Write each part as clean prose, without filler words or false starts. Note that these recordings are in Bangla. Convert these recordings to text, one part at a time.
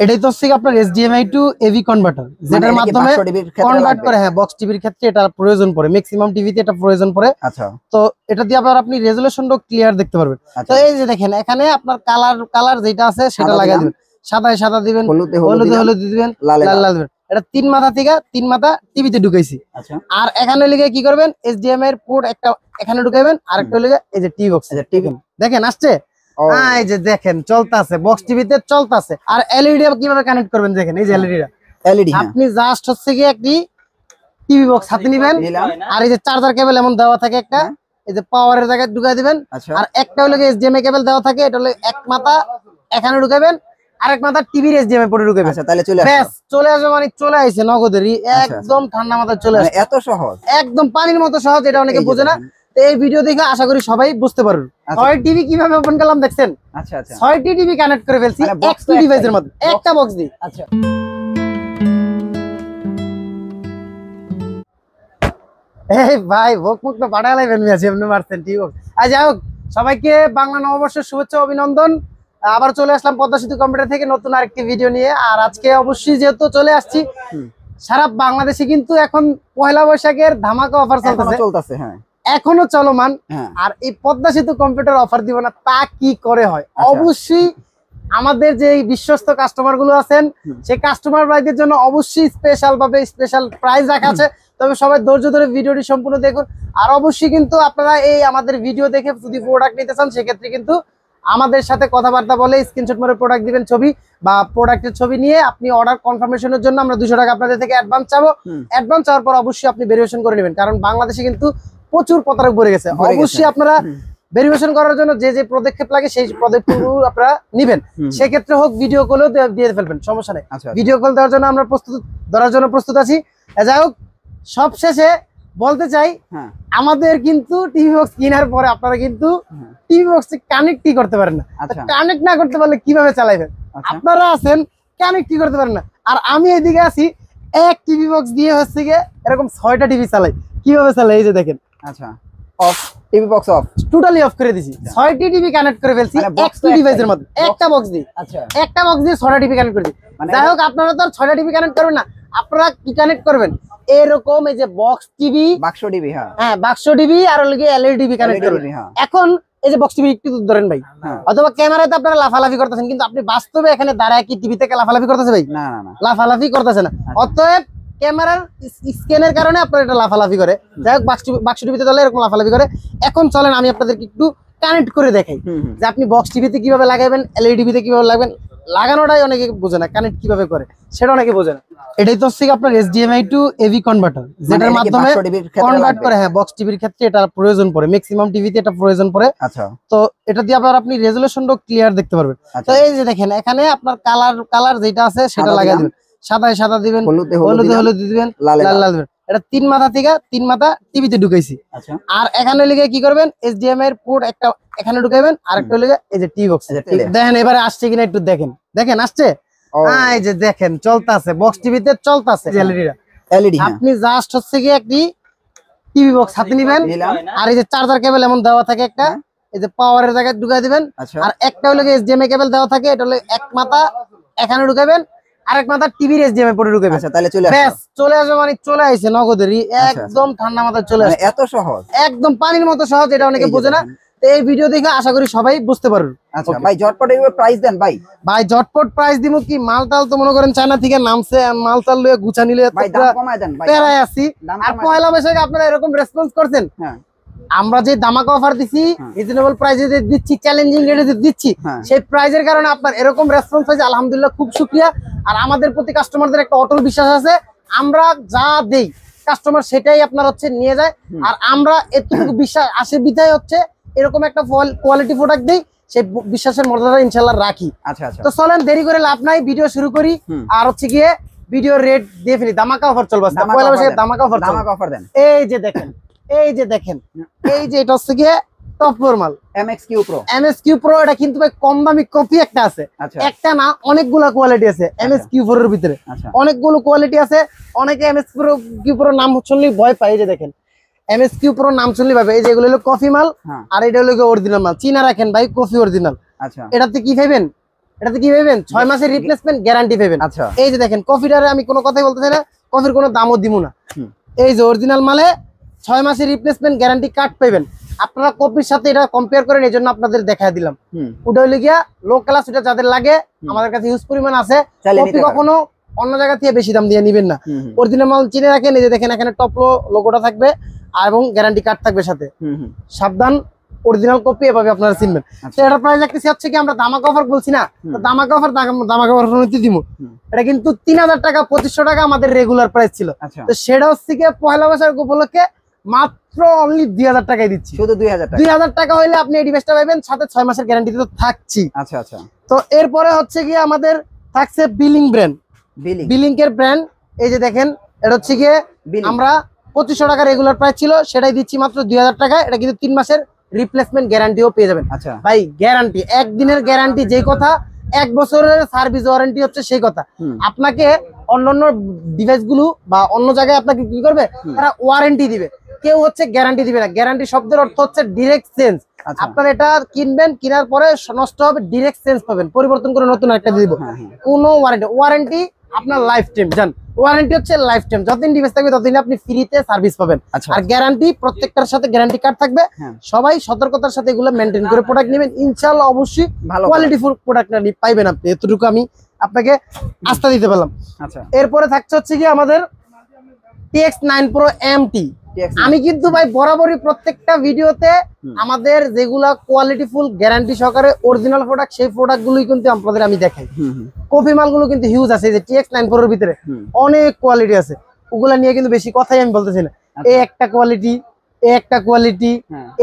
এটাই তো হচ্ছে আপনার HDMI টু AV কনভার্টার, যেটার মাধ্যমে কনভার্ট করে। হ্যাঁ, বক্স টিভির ক্ষেত্রে এটা প্রয়োজন পড়ে, ম্যাক্সিমাম টিভিতে এটা প্রয়োজন পড়ে। আচ্ছা, তো এটা দিয়ে আবার আপনি রেজোলিউশনটাও ক্লিয়ার দেখতে পারবেন। তো এই যে দেখেন, এখানে আপনার কালার যেটা আছে সেটা লাগাই দিবেন, সাদায় সাদা দিবেন, হলুদ দিবেন, লাল দিবেন। এটা 3 মাথা থেকে 3 মাথা টিভিতে ঢুকাইছি। আচ্ছা, আর এখানে লিখে কি করবেন, HDMI এর পোর্ট একটা এখানে ঢুকাইবেন, আর একটা লিখে এই যে টিভি বক্স। দেখেন আসছে, এই যে দেখেন চলতেছে, বক্স টিভিতে চলতেছে। আর এলইডি কিভাবে কানেক্ট করবেন দেখেন, এই যে এলইডি আপনি জাস্ট হচ্ছে কি একটি টিভি বক্স হাতে নিবেন, আর এই যে চার্জার কেবল এমন দেওয়া থাকে একটা, এই যে পাওয়ারের জায়গায় ঢুকাই দিবেন। আর একটা হলো HDMI কেবল দেওয়া থাকে, এটা হলো এক মাথা এখানে ঢুকাবেন, আরেক মাথা টিভির HDMI পরে ঢুকাবেন। আচ্ছা, তাহলে চলে আসবে, মানে চলে আইছে নগদেরই, একদম ঠান্ডা মাথায় চলে আসে। এত সহজ, একদম পানির মতো সহজ। এটা অনেকে বোঝে না, তো এই ভিডিও দেখে আশা করি সবাই বুঝতে পারবেন। 6 টিভি কিভাবে ওপেন করলাম দেখছেন। আচ্ছা আচ্ছা, 6টি টিভি কানেক্ট করে ফেলছি একটা ডিভাইসের মধ্যে, একটা বক্স দিয়ে। আচ্ছা, এই ভাই ভোক মুখ তো বাড়া লাইবেন মিয়াছি, আপনি মারছেন ঠিক আছে। আর যাই হোক, সবাইকে বাংলা নববর্ষের শুভেচ্ছা, অভিনন্দন। আবার চলে আসলাম পদ্মা সেতু কম্পিউটার থেকে নতুন আরেকটি ভিডিও নিয়ে। আর আজকে অবশ্যই যেহেতু চলে আসছি, সারা বাংলাদেশে কিন্তু এখন পয়লা বৈশাখের ধামাকা অফার চলতেছে, হ্যাঁ এখনো চলমান। আর এই পদ্মা সেতু কম্পিউটার অফার দিব না তা কি করে হয়? অবশ্যই আমাদের যে বিশ্বস্ত কাস্টমার গুলো আছেন, সেই কাস্টমার ভাইদের জন্য অবশ্যই স্পেশাল ভাবে স্পেশাল প্রাইস রাখা আছে। তবে সবাই ধৈর্য ধরে ভিডিওটি সম্পূর্ণ দেখুন। আর অবশ্যই কিন্তু আপনারা এই আমাদের ভিডিও দেখে যদি প্রোডাক্ট নিতে চান, সেক্ষেত্রে কিন্তু আমাদের সাথে কথাবার্তা বলে স্ক্রিনশট মেরে প্রোডাক্ট দিবেন, ছবি বা প্রোডাক্টের ছবি নিয়ে আপনি অর্ডার কনফার্মেশনের জন্য আমরা 200 টাকা আপনাদের থেকে অ্যাডভান্স চাবো। অ্যাডভান্স চাওয়ার পর অবশ্যই আপনি ভেরিফিকেশন করে নেবেন, কারণ বাংলাদেশে কিন্তু প্রচুর প্রতারক ভরে গেছে। অবশ্যই আপনারা ভেরিফিকেশন করার জন্য যে যে পদক্ষেপ লাগে সেই পদক্ষেপগুলো আপনারা নেবেন। সেক্ষেত্রে হোক ভিডিও কলও দিয়ে ফেলবেন, সমস্যা নেই। ভিডিও কল দেওয়ার জন্য আমরা প্রস্তুত আছি। যাই হোক, সবশেষে বলতে চাই, আমাদের কিন্তু টিভি বক্স কেনার পরে আপনারা কিন্তু টিভি বক্সে কানেক্টই করতে পারেন না। কানেক্ট না করতে পারলে কিভাবে চালাইবেন? আপনারা আছেন কানেক্টই করতে পারেন না, আর আমি এদিকে আছি এক টিভি বক্স দিয়ে হচ্ছে গিয়ে এরকম 6টা টিভি চালাই। কিভাবে চালাই এই যে দেখেন। আচ্ছা, of, TV box of, totally off করে দিয়েছি। 6টি টিভি কানেক্ট করে ফেলছি একটা ডিভাইসের মধ্যে, একটা বক্স দিয়ে। আচ্ছা, একটা বক্স দিয়ে 6টা টিভি কানেক্ট করে দিই। যাই হোক, আপনারা তো আর 6টা টিভি কানেক্ট করবেন না, আপনারা কি কানেক্ট করবেন? এরকম এই যে বক্স টিভি, বাক্স টিভি, হ্যাঁ বাক্স টিভি আর লগে এলইডি টিভি কানেক্ট করবেন। এখন এই যে বক্স টিভি একটু ধরেন ভাই, অথবা ক্যামেরাতে আপনারা লাফালাফি করতেছেন, কিন্তু আপনি বাস্তবে এখানে দাঁড়ায় কি টিভি থেকে লাফালাফি করতেছে ভাই? না না, লাফালাফি করতেছে না। অতএব ক্যামেরার স্ক্যানের কারণে আপনারা এটা লাফালাফি করে। যাই হোক, বাক্স টিভিতে তাহলে এরকম লাফালাফি করে। এখন চলেন আমি আপনাদেরকে একটু কানেক্ট করে দেখাই যে আপনি বক্স টিভিতে কিভাবে লাগাবেন, এলইডি টিভিতে কিভাবে লাগাবেন। লাগানোটাই অনেকে বোঝে না, কানেক্ট কিভাবে করে সেটা অনেকে বোঝে না। এটাই তো হচ্ছে আপনার HDMI টু AV কনভার্টার, যেটার মাধ্যমে কনভার্ট করে। হ্যাঁ, বক্স টিভির ক্ষেত্রে এটা প্রয়োজন পড়ে, ম্যাক্সিমাম টিভিতে এটা প্রয়োজন পড়ে। আচ্ছা, তো এটা দিয়ে আবার আপনি রেজোলিউশনটাও ক্লিয়ার দেখতে পারবেন। তো এই যে দেখেন, এখানে আপনার কালার যেটা আছে সেটা লাগাই দিবেন, সাদায় সাদা দিবেন, হলুদ দিবেন, লাল দিবেন। এটা 3 মাথা থেকে 3 মাথা টিভিতে ঢুকাইছি। আর এখানে লিখে কি করবেন, HDMI এর পোর্ট একটা এখানে ঢুকাইবেন, আর একটা লিখে এই যে টিভি বক্স। দেখেন এবারে আসছে কিনা একটু দেখেন আসছে, এই যে দেখেন চলতেছে, বক্স টিভিতে চলতেছে এলইডি। আপনি জাস্ট হচ্ছে কি একটি টিভি বক্স হাতে নিবেন, আর এই যে চার্জার কেবল এমন দেওয়া থাকে একটা, এই যে পাওয়ারের জায়গায় ঢুকাই দিবেন। আর একটা হলো HDMI কেবল দেওয়া থাকে, এটা হলো এক মাথা এখানে ঢুকাবেন, আরেক মাথা টিভির HDMI পরে ঢুকাবেন। তাহলে চলে আসবে, মানে চলে আইছে নগদেরই, একদম ঠান্ডা মাথায় চলে আসে। এত সহজ, একদম পানির মতো সহজ। এটা অনেকে বোঝে না, তো এই ভিডিও দেখে আশা করি সবাই বুঝতে পারবেন। আচ্ছা ভাই, ঝটপট এইভাবে প্রাইস দেন ভাই। ঝটপট প্রাইস দিব কি, মালটাল তো মনে করেন চায়না থেকে নামছে, মালটাল লয়ে গুছা নিলে ভাই দাম কমায় দেন ভাই, পেরাই আছি। আর পয়লা বৈশাখে আপনারা এরকম রেসপন্স করছেন। আমরা যে ধামাকা অফার দিছি, রিজনেবল প্রাইসে দিচ্ছি, চ্যালেঞ্জিং রেটে দিচ্ছি, সেই প্রাইসের কারণে আপনার এরকম রেসপন্স হয়েছে, আলহামদুলিল্লাহ, খুব শুকরিয়া। আর আমাদের প্রতি কাস্টমারদের একটা অটল বিশ্বাস আছে, আমরা যা দেই কাস্টমার সেটাই আপনার হচ্ছে নিয়ে যায়। আর আমরা এতটুকু বিশ্বাস আসে বিধায় হচ্ছে এরকম একটা কোয়ালিটি প্রোডাক্ট দেই, সেই বিশ্বাসের মর্যাদা ইনশাআল্লাহ রাখি। আচ্ছা আচ্ছা, তো চলেন দেরি করে লাভ নাই, ভিডিও শুরু করি। আর হচ্ছে গিয়ে ভিডিও রেট দিয়ে ফেলি। ধামাকা অফার চলবে, পয়লা বৈশাখে ধামাকা অফার দেন। এই যে দেখেন, এই যে এটা হচ্ছে গিয়ে টপ ফ্লোর মাল MSQ Pro। এটা কিন্তু ভাই কম দামি কপি একটা আছে, একটা না অনেকগুলো কোয়ালিটি আছে MSQ Pro এর ভিতরে, অনেকগুলো কোয়ালিটি আছে। অনেকে MSQ Pro নাম শুনলেই ভয় পায়। এই যে দেখেন, MSQ Pro নাম শুনলেই ভাবে এই যে এগুলো হলো কফি মাল, আর এটা হলো অরিজিনাল মাল। চিনা রাখেন ভাই, কফি অরিজিনাল। আচ্ছা, এটাতে কি খাইবেন? এটাতে কি পাবেন 6 মাসের রিপ্লেসমেন্ট গ্যারান্টি পাবেন। আচ্ছা এই যে দেখেন কফিটারে আমি কোনো কথাই বলতে চাই না, কফির কোনো দামও দিব না। এই যে অরিজিনাল মালে 6 মাসের রিপ্লেসমেন্ট গ্যারান্টি কার্ড পাবেন। আপনারা কপির সাথে এটা কম্পেয়ার করেন, এই জন্য আপনাদের দেখায় দিলাম। ওটা হইলে গিয়া লো ক্লাস, ওটা যাদের লাগে আমাদের কাছে হিউজ পরিমাণ আছে। কপি কখনো অন্য জায়গা থেকে বেশি দাম দিয়ে নিবেন না, অরিজিনাল মাল চিনে রাখেন। এই যে দেখেন এখানে টপ লোগোটা থাকবে আর এবং গ্যারান্টি কার্ড থাকবে সাথে। সাবধান, অরিজিনাল কপি এভাবে আপনারা চিনবেন। তো এটা প্রাইস রাখতেছি হচ্ছে কি, আমরা দামাকা অফার বলছি না, তো দামাকা অফার দিব। এটা কিন্তু 3000 টাকা 2500 টাকা আমাদের রেগুলার প্রাইস ছিল। তো সেটা হচ্ছে কি পয়লা বৈশাখ উপলক্ষে মাত্র অনলি 2000 টাকায় দিচ্ছি। শুধু 2000 টাকা হইলে আপনি এই ডিভাইসটা পাবেন, সাথে 6 মাসের গ্যারান্টি তো থাকছি। আচ্ছা আচ্ছা। তো এরপরে হচ্ছে কি আমাদের থাকছে বিলিং ব্র্যান্ড, বিলিং এর ব্র্যান্ড। এই যে দেখেন এটা হচ্ছে কি আমরা 2500 টাকা রেগুলার প্রাইস ছিল, সেটাই দিচ্ছি মাত্র 2000 টাকা। এটা কিন্তু 3 মাসের রিপ্লেসমেন্ট গ্যারান্টিও পেয়ে যাবেন। আচ্ছা ভাই গ্যারান্টি, একদিনের গ্যারান্টি যেই কথা, 1 বছরের সার্ভিস ওয়ারেন্টি হচ্ছে সেই কথা। আপনাকে অন্যান্য ডিভাইস গুলো বা অন্য জায়গায় আপনাকে কি করবে, তারা ওয়ারেন্টি দিবে, কেউ হচ্ছে গ্যারান্টি দিবে না। গ্যারান্টি শব্দের অর্থ হচ্ছে ডিরেক্ট চেঞ্জ। আপনার এটা কিনবেন, কেনার পরে নষ্ট হবে, ডিরেক্ট চেঞ্জ পাবেন, পরিবর্তন করে নতুন একটা দিয়ে দিব। কোনো ওয়ারেন্টি আপনার লাইফ টাইম, জান ওয়ারেন্টি হচ্ছে লাইফ টাইম, যতদিন ডিভাইস থাকবে ততদিন আপনি ফ্রিতে সার্ভিস পাবেন। আর গ্যারান্টি প্রত্যেকটার সাথে গ্যারান্টি কার্ড থাকবে। সবাই সতর্কতার সাথে এগুলো মেনটেন করে প্রোডাক্ট নেবেন, ইনশাআল্লাহ অবশ্যই ভালো কোয়ালিটি ফুল প্রোডাক্ট পাইবেন আপনি। এতটুকু আমি আপনাকে আস্থা দিতে পারলাম। আচ্ছা, এরপরে থাকছে হচ্ছে কি আমাদের TX9 Pro MT। আমি কিন্তু ভাই বরাবরই প্রত্যেকটা ভিডিওতে আমাদের যেগুলা কোয়ালিটি ফুল গ্যারান্টি সহকারে অরিজিনাল প্রোডাক্ট, সেই প্রোডাক্ট গুলোই কিন্তু আপনাদের আমি দেখাই। কপি মালগুলো কিন্তু হিউজ আছে, এই যে TX9 Pro এর ভিতরে অনেক কোয়ালিটি আছে, ওগুলা নিয়ে কিন্তু বেশি কথাই আমি বলতেছি না। এই একটা কোয়ালিটি, এই একটা কোয়ালিটি,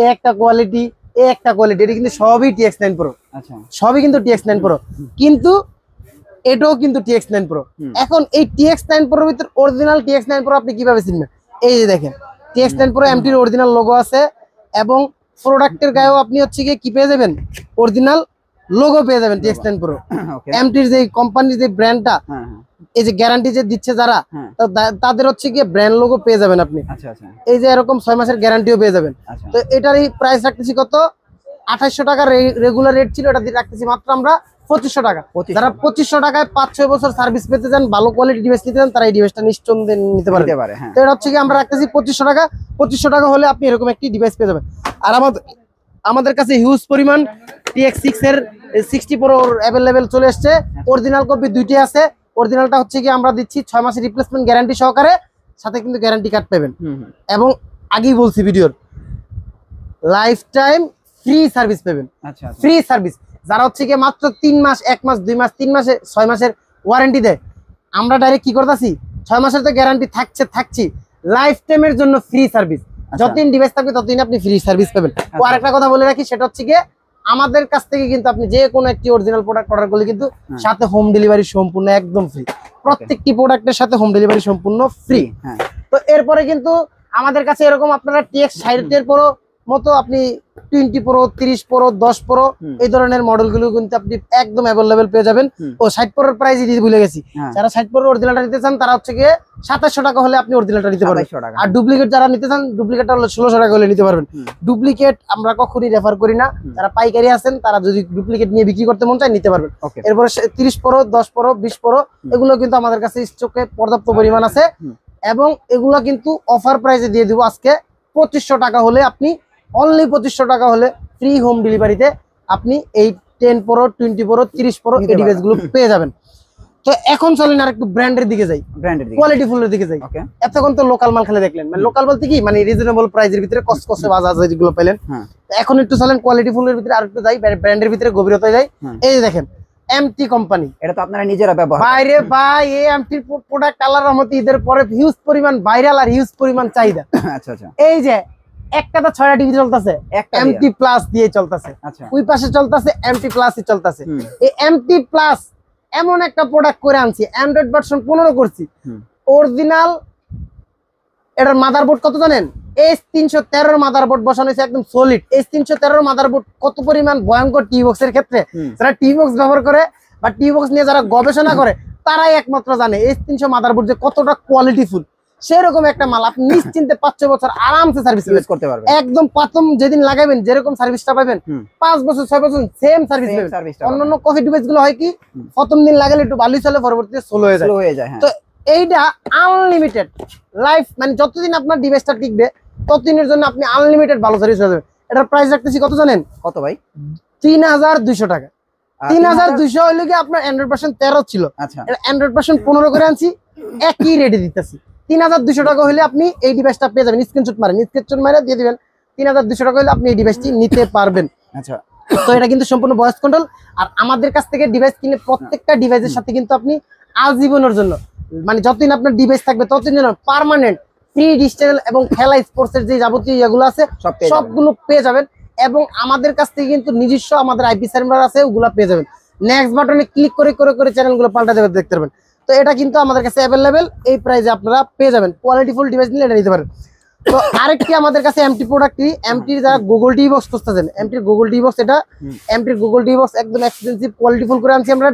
এই একটা কোয়ালিটি, এই একটা কোয়ালিটি, এটা কিন্তু সবই TX9 Pro। আচ্ছা, সবই কিন্তু TX9 Pro, কিন্তু এটাও কিন্তু TX9 Pro। এখন এই TX9 Pro এর ভিতর অরিজিনাল TX9 Pro আপনি কিভাবে চিনবেন? এই যে দেখেন TX9 Pro MT এর অরিজিনাল লোগো আছে, এবং প্রোডাক্টের গায়েও আপনি হচ্ছে কি পেয়ে যাবেন, অরিজিনাল লোগো পেয়ে যাবেন TX9 Pro। MT এর যে কোম্পানির যে ব্র্যান্ডটা, এই যে গ্যারান্টি যে দিচ্ছে যারা, তাদের হচ্ছে কি ব্র্যান্ড লোগো পেয়ে যাবেন আপনি। এই যে এরকম 6 মাসের গ্যারান্টিও পেয়ে যাবেন। তো এটারই প্রাইস রাখতেছি কত, 2800 টাকা রেগুলার রেট ছিল, এটা দিয়ে রাখতেছি মাত্র আমরা 2500 টাকা। যারা 2500 টাকায় 5-6 বছর সার্ভিস পেতে চান, ভালো কোয়ালিটি ডিভাইস নিতে চান, তারা এই ডিভাইসটা নিশ্চিন্তে নিতে পারে। তো এটা হচ্ছে কি আমরা রাখতেছি 2500 টাকা। 2500 টাকা হলে আপনি এরকম একটি ডিভাইস পেয়ে যাবেন। আর আমাদের কাছে হিউজ পরিমাণ TX6 এর 60 Pro অ্যাভেলেবেল চলে এসছে। অরিজিনাল কপি দুইটি আছে। অরিজিনালটা হচ্ছে কি আমরা দিচ্ছি 6 মাসের রিপ্লেসমেন্ট গ্যারান্টি সহকারে, সাথে কিন্তু গ্যারান্টি কার্ড পাবেন। এবং আগেই বলছি ভিডিওর লাইফ টাইম ফ্রি সার্ভিস পাবেন। আচ্ছা, ফ্রি সার্ভিস। যারা হচ্ছে কি মাত্র 3 মাস, 1 মাস, 2 মাস, 3 মাসে 6 মাসের ওয়ারেন্টি দেয়, আমরা ডাইরেক্ট কি করতেছি, 6 মাসের তো গ্যারান্টি থাকছি, লাইফ টাইমের জন্য ফ্রি সার্ভিস। যতদিন ডিভাইস থাকবে ততদিন আপনি ফ্রি সার্ভিস পাবেন। ও আরেকটা কথা বলে রাখি, সেটা হচ্ছে কি আমাদের কাছ থেকে কিন্তু আপনি যে কোনো একটি অরিজিনাল প্রোডাক্ট অর্ডার করলে কিন্তু সাথে হোম ডেলিভারি সম্পূর্ণ একদম ফ্রি। প্রত্যেকটি প্রোডাক্টের সাথে হোম ডেলিভারি সম্পূর্ণ ফ্রি। তো এরপরে কিন্তু আমাদের কাছে এরকম আপনারা TX60 Pro মতো আপনি 20 Pro, 30 Pro, 10 Pro এই ধরনের মডেলগুলো কিন্তু আপনি একদম অ্যাভেলেবেল পেয়ে যাবেন। ও 60 Pro এর প্রাইস দিতে ভুলে গেছি, যারা 60 Pro অরিজিনালটা নিতে চান তারা হচ্ছে গিয়ে 2700 টাকা হলে আপনি অরিজিনালটা নিতে পারবেন। আর ডুপ্লিকেট যারা নিতে চান, ডুপ্লিকেটটা হলো 1600 টাকা হলে নিতে পারবেন। ডুপ্লিকেট আমরা কখনোই রেফার করি না, যারা পাইকারি আছেন তারা যদি ডুপ্লিকেট নিয়ে বিক্রি করতে মন চায় নিতে পারবেন। এরপরে 30 Pro, 10 Pro, 20 Pro এগুলো কিন্তু আমাদের কাছে স্টকে পর্যাপ্ত পরিমাণ আছে, এবং এগুলো কিন্তু অফার প্রাইসে দিয়ে দিব আজকে 2500 টাকা হলে আপনি, অনলি 2500 টাকা হলে ফ্রি হোম ডেলিভারিতে আপনি এই 10 Pro, 20 Pro, 30 Pro এই ডিভাইসগুলো পেয়ে যাবেন। তো এখন চলেন আর একটু ব্র্যান্ডের দিকে যাই, কোয়ালিটি ফুলের দিকে যাই। এতক্ষণ তো লোকাল মাল খেলে দেখলেন, মানে লোকাল বলতে কি মানে রিজনেবল প্রাইসের ভিতরে কসকসে বাজাজ যেগুলো পেলেন। এখন একটু চলেন কোয়ালিটি ফুলের ভিতরে আর একটু যাই, ব্র্যান্ডের ভিতরে গভীরতায় যাই। এই যে দেখেন MT কোম্পানি, এটা তো আপনারা নিজেরা ব্যবহার বাইরে ভাই, এই MT প্রোডাক্ট আল্লাহর রহমতে ঈদের পরে হিউজ পরিমাণ ভাইরাল আর হিউজ পরিমাণ চাহিদা। আচ্ছা আচ্ছা, এই যে একটাতে 6টা টিভি চলতেছে, MT প্লাস দিয়ে চলতেছে, ওই পাশে চলতেছে MT প্লাসই চলতেছে। এই MT প্লাস এমন একটা প্রোডাক্ট করে আনছি, অ্যান্ড্রয়েড ভার্সন 15 করছি, অরিজিনাল। এটার মাদারবোর্ড কত জানেন? S313 মাদারবোর্ড বসানো হয়েছে, একদম সলিড। S313 মাদারবোর্ড কত পরিমাণ ভয়ঙ্কর টি-বক্স এর ক্ষেত্রে, যারা টি-বক্স ব্যবহার করে বা টি-বক্স নিয়ে যারা গবেষণা করে তারাই একমাত্র জানে S300 মাদারবোর্ড যে কতটা কোয়ালিটিফুল। সেরকম একটা মাল আপনি নিশ্চিন্তে 5-6 বছর আরামসে সার্ভিস ইউজ করতে পারবেন। একদম প্রথম যেদিন লাগাবেন যেরকম সার্ভিসটা পাবেন 5 বছর 6 বছর সেম সার্ভিস পাবেন। অন্যান্য কফি ডিভাইস গুলো হয় কি প্রথম দিন লাগালে একটু ভালোই চলে, পরবর্তীতে স্লো হয়ে যায়। তো এইটা আনলিমিটেড লাইফ, মানে যতদিন আপনার ডিভাইসটা টিকবে ততদিনের জন্য আপনি আনলিমিটেড ভালো সার্ভিস পাবেন। এটার প্রাইস রাখতেছি কত জানেন? কত ভাই? 3200 টাকা। 3200 হইলে কি আপনার অ্যান্ড্রয়েড ভার্সন 13 ছিল, আচ্ছা এটা অ্যান্ড্রয়েড ভার্সন 15 করে আনছি, একই রেটে দিতেছি। 3200 টাকা হলে আপনি এই ডিভাইসটা পেয়ে যাবেন। স্ক্রিনশট মারে দিয়ে দিবেন। 3200 টাকা হলে আপনি এই ডিভাইসটি নিতে পারবেন। আচ্ছা, তো এটা কিন্তু সম্পূর্ণ ভয়েস কন্ট্রোল। আর আমাদের কাছ থেকে ডিভাইস কিনে প্রত্যেকটা ডিভাইসের সাথে কিন্তু আপনি আজীবনের জন্য, মানে যতদিন আপনার ডিভাইস থাকবে ততদিন জন্য পার্মানেন্ট ফ্রি ডিজিটাল এবং খেলা স্পোর্টসের যে যাবতীয় এগুলো আছে সবগুলো পেয়ে যাবেন। এবং আমাদের কাছ থেকে কিন্তু নিজস্ব আমাদের আইপি সার্ভার আছে, ওগুলো পেয়ে যাবেন। নেক্সট বাটনে ক্লিক করে করে করে চ্যানেলগুলো পাল্টা দেবে দেখতে পারবেন। তো এটা কিন্তু আমাদের কাছে অ্যাভেলেবেল, এই প্রাইসে আপনারা পেয়ে যাবেন। কোয়ালিটিফুল ডিভাইস নিলে এটা নিতে পারেন। তো আরেকটি আমাদের কাছে এমটি প্রোডাক্টটি, এমটির যারা গুগল টিভি বক্স খুঁজতেছেন, এমটির গুগল টিভি বক্স, এটা এমটির গুগল টিভি বক্স একদম এক্সপেন্সিভ কোয়ালিটিফুল করে আনছি আমরা।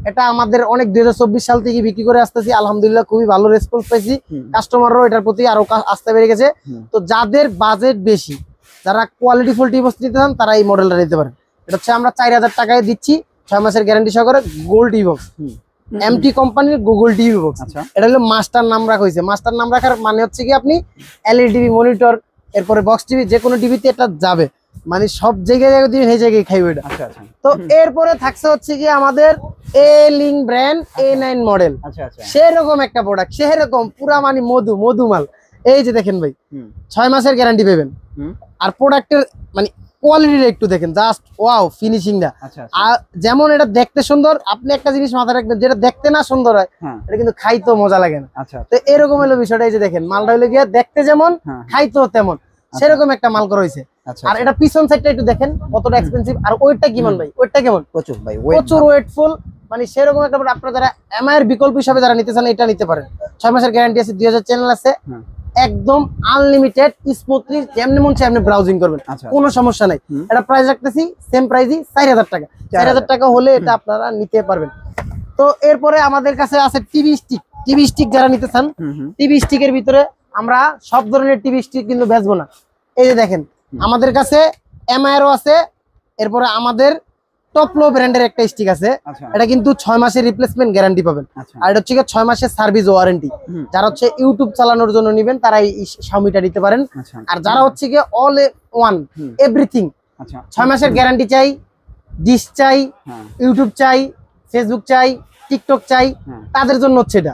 এটা আমাদের অনেক 2024 সাল থেকে বিক্রি করে আসতেছি, আলহামদুলিল্লাহ খুবই ভালো রেসপন্স পাইছি। কাস্টমাররাও এটার প্রতি আরো আস্থা বেড়ে গেছে। তো যাদের বাজেট বেশি, যারা কোয়ালিটিফুল টিভি বক্স নিতে চান, তারা এই মডেলটা নিতে পারেন। এটা হচ্ছে আমরা 4000 টাকায় দিচ্ছি 6 মাসের গ্যারান্টি সহকারে গুগল টিভি বক্স, এমটি কোম্পানির গুগল টিভি বক্স। এটা হলো মাস্টার নাম রাখা হয়েছে। মাস্টার নাম রাখার মানে হচ্ছে কি আপনি এলইডি টিভি, মনিটর, এরপরে বক্স টিভি, যে কোনো টিভিতে এটা যাবে, মানে সব জায়গায় দিবেন সেই জায়গায় খাইবে এটা। তো এরপরে থাকছে হচ্ছে কি আমাদের লিং ব্র্যান্ড A9 মডেল। সেরকম একটা প্রোডাক্ট, সেরকম পুরা মানে মধুমাল। এই যে দেখেন ভাই, 6 মাসের গ্যারান্টি পাবেন। আর প্রোডাক্টের মানে কোয়ালিটিটা একটু দেখেন, জাস্ট ওয়াও ফিনিশিংটা। আর যেমন এটা দেখতে সুন্দর, আপনি একটা জিনিস মাথায় রাখবেন, যেটা দেখতে না সুন্দর হয় এটা কিন্তু খাইতো মজা লাগে না। তো এরকম হলো বিষয়টা। এই যে দেখেন মালটা হলো গিয়ে দেখতে যেমন খাইতো তেমন, সেরকম একটা মাল করা হয়েছে। আর এটা পিছন সাইডটা একটু দেখেন কতটা এক্সপেন্সিভ। আর ওয়েটটা কেমন ভাই? ওয়েটটা কেমন? প্রচুর ভাই, প্রচুর ওয়েটফুল। মানে সেরকম একটা আপনারা যারা এমআই এর বিকল্প হিসাবে যারা নিতে চান এটা নিতে পারেন। 6 মাসের গ্যারান্টি আছে, 2000 চ্যানেল আছে, একদম আনলিমিটেড স্মুথলি যেমনি মন চাই আপনি ব্রাউজিং করবেন, কোনো সমস্যা নাই। এটা প্রাইস রাখতেছি সেম প্রাইসই 4000 টাকা। 4000 টাকা হলে এটা আপনারা নিতে পারবেন। তো এরপরে আমাদের কাছে আছে টিভি স্টিক। টিভি স্টিক যারা নিতে চান, টিভি স্টিকের ভিতরে আমরা সব ধরনের টিভি স্টিক কিন্তু বেচবো না। এই যে দেখেন আমাদের কাছে এমআইরও আছে, এরপরে আমাদের টপলো ব্র্যান্ডের একটা স্টিক আছে। এটা কিন্তু 6 মাসের রিপ্লেসমেন্ট গ্যারান্টি পাবেন। আর এটা হচ্ছে 6 মাসের সার্ভিস ওয়ারেন্টি। যারা হচ্ছে ইউটিউব চালানোর জন্য নেবেন তারা এই Xiaomiটা নিতে পারেন। আর যারা হচ্ছে গিয়ে অল ওয়ান এভরিথিং, 6 মাসের গ্যারান্টি চাই, ডিশ চাই, ইউটিউব চাই, ফেসবুক চাই, টিকটক চাই, তাদের জন্য হচ্ছে এটা।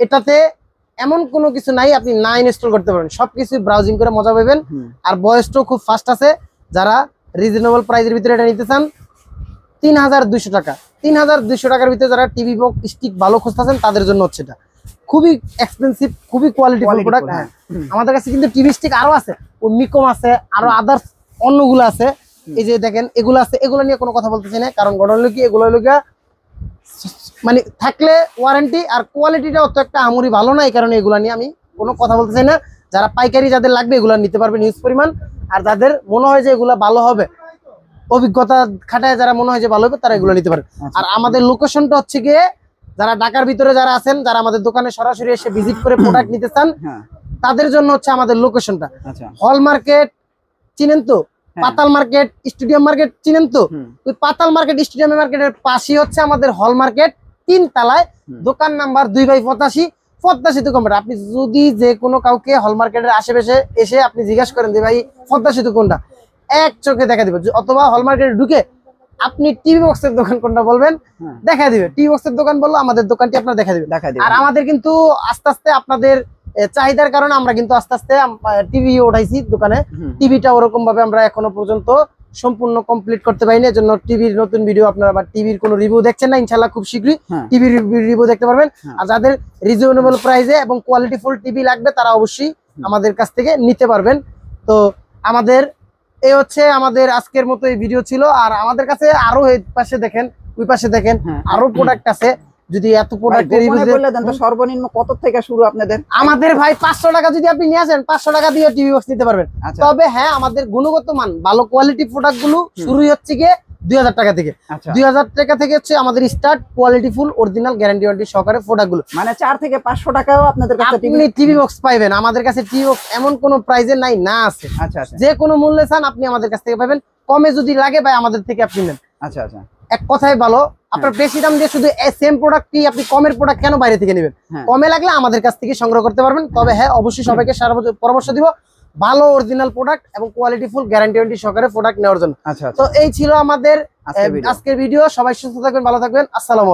এটাতে এমন কোনো কিছু নাই আপনি না ইনস্টল করতে পারেন, সবকিছু ব্রাউজিং করে মজা পাবেন। আর বয়সটাও খুব ফাস্ট আছে। যারা রিজনেবল প্রাইসের ভিতরে এটা নিতে চান, 3200 টাকা। 3200 টাকার ভিতরে যারা টিভি বক্স স্টিক ভালো খুঁজতেছেন তাদের জন্য হচ্ছে এটা খুবই এক্সপেন্সিভ, খুবই কোয়ালিটিফুল প্রোডাক্ট। হ্যাঁ, আমাদের কাছে কিন্তু টিভি স্টিক আরো আছে, ও মিকম আছে, আরো আদার্স অন্যগুলো আছে। এই যে দেখেন এগুলো আছে, এগুলো নিয়ে কোনো কথা বলতেছি না, কারণ ঘটনা হলো কি এগুলো হলো মানে থাকলে ওয়ারেন্টি আর কোয়ালিটিটা অত একটা আমরি ভালো না, এই কারণে এগুলো নিয়ে আমি কোনো কথা বলতে চাই না। যারা পাইকারি যাদের লাগবে এগুলো নিতে পারবেন হিউজ পরিমাণ। আর যাদের মনে হয় যে এগুলো ভালো হবে, অভিজ্ঞতা খাটায় যারা মনে হয় যে ভালো হবে, তারা এগুলো নিতে পারে। আর আমাদের লোকেশনটা হচ্ছে গিয়ে যারা ঢাকার ভিতরে যারা আছেন, যারা আমাদের দোকানে সরাসরি এসে ভিজিট করে প্রোডাক্ট নিতে চান, তাদের জন্য হচ্ছে আমাদের লোকেশনটা হল মার্কেট চিনেন তো, পাতাল মার্কেট, স্টেডিয়াম মার্কেট চিনেন তো, ওই পাতাল মার্কেট স্টেডিয়াম মার্কেটের পাশে হচ্ছে আমাদের হল মার্কেট, 3 তলায়, দোকান নাম্বার 2/85 সেতু কম্পিউটার। আপনি যদি যে কোনো কাউকে হল মার্কেটের আশেপাশে এসে আপনি জিজ্ঞাসা করেন যে ভাই পদ্মা সেতু কোনটা, এক চোখে দেখা দিবে। অথবা হল মার্কেটে ঢুকে আপনি টিভি বক্সের দোকান কোনটা বলবেন, দেখা দিবে। টিভি বক্সের দোকান বললো আমাদের দোকানটি আপনার দেখা দিবে। আর আমাদের কিন্তু আস্তে আস্তে আপনাদের চাহিদার কারণে আমরা কিন্তু আস্তে আস্তে টিভি উঠাইছি দোকানে। টিভিটা ওরকম ভাবে আমরা এখনো পর্যন্ত সম্পূর্ণ কমপ্লিট করতে পারিনি, এজন্য টিভির নতুন ভিডিও আপনারা বা টিভির কোনো রিভিউ দেখছেন না, ইনশাআল্লাহ খুব শীঘ্রই টিভির রিভিউ দেখতে পারবেন। আর যাদের রিজনেবল প্রাইসে এবং কোয়ালিটিফুল টিভি লাগবে তারা অবশ্যই আমাদের কাছ থেকে নিতে পারবেন। তো আমাদের এই হচ্ছে আমাদের আজকের মতো এই ভিডিও ছিল। আর আমাদের কাছে আরো এই পাশে দেখেন, ওই পাশে দেখেন আরো প্রোডাক্ট আছে। যদি এত প্রোডাক্টের রিভিউ দেন তো সর্বনিম্ন কত থেকে শুরু আপনাদের? আমাদের ভাই 500 টাকা যদি আপনি নিয়ে আসেন, 500 টাকা দিয়ে টিভি বক্স নিতে পারবেন। তবে হ্যাঁ, আমাদের গুণগত মান ভালো কোয়ালিটি প্রোডাক্ট গুলো শুরুই হচ্ছে গিয়ে 2000 টাকা থেকে। আচ্ছা 2000 টাকা থেকে হচ্ছে আমাদের start quality full original guarantee warranty সহকারে প্রোডাক্টগুলো। মানে 4 থেকে 500 টাকাও আপনাদের কাছে আপনি টিভি বক্স পাইবেন আমাদের কাছে। টিভি বক্স এমন কোনো প্রাইজে নাই, না আছে। আচ্ছা আচ্ছা যে কোনো মূল্যে চান আপনি আমাদের কাছ থেকে পাবেন। কমে যদি লাগে ভাই আমাদের থেকে আপনি নেন। আচ্ছা আচ্ছা এক কথায় ভালো, আপনার বেশি দাম দিয়ে শুধু সেম প্রোডাক্টই আপনি কমের প্রোডাক্ট কেন বাইরে থেকে নেবেন? কমে লাগলে আমাদের কাছ থেকে সংগ্রহ করতে পারবেন। তবে হ্যাঁ, অবশ্যই সবাইকে পরামর্শ দিব ভালো অরিজিনাল প্রোডাক্ট এবং কোয়ালিটি ফুল গ্যারান্টি ওয়ারেন্টি সহকারে প্রোডাক্ট নেওয়ার জন্য। আচ্ছা তো এই ছিল আমাদের আজকের ভিডিও। সবাই সুস্থ থাকবেন, ভালো থাকবেন। আসসালামু আলাইকুম।